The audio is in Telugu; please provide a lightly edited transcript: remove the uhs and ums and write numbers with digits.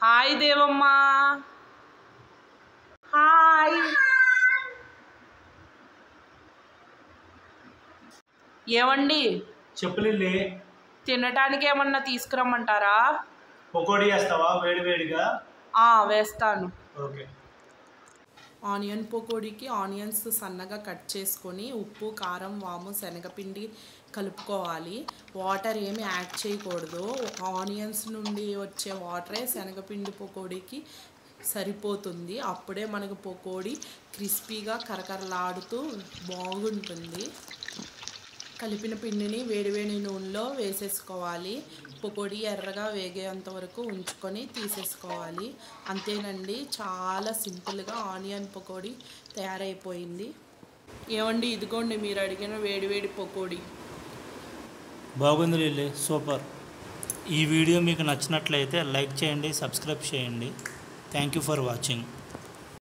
హాయ్ దేవమ్మ. హాయ్. ఏమండి చెప్పులిల్లి తినటానికి ఏమన్నా తీసుకురమ్మంటారా? పకోడీ వేస్తావా వేడివేడిగా? వేస్తాను. ఓకే. ఆనియన్ పకోడీకి ఆనియన్స్ సన్నగా కట్ చేసుకొని ఉప్పు, కారం, వాము, శనగపిండి కలుపుకోవాలి. వాటర్ ఏమి యాడ్ చేయకూడదు. ఆనియన్స్ నుండి వచ్చే వాటరే శనగపిండి పకోడీకి సరిపోతుంది. అప్పుడే మనకు పకోడీ క్రిస్పీగా కరకరలాడుతూ బాగుంటుంది. కలిపిన పిండిని వేడివేడి నూనెలో వేసేసుకోవాలి. పకోడీ ఎర్రగా వేగేంత వరకు ఉంచుకొని తీసేసుకోవాలి. అంతేనండి, చాలా సింపుల్గా ఆనియన్ పకోడీ తయారైపోయింది. ఏమండి, ఇదిగోండి మీరు అడిగిన వేడివేడి పకోడీ. బాగుంది లిల్లీ, సూపర్. ఈ వీడియో మీకు నచ్చినట్లయితే లైక్ చేయండి, సబ్స్క్రైబ్ చేయండి. Thank you for watching.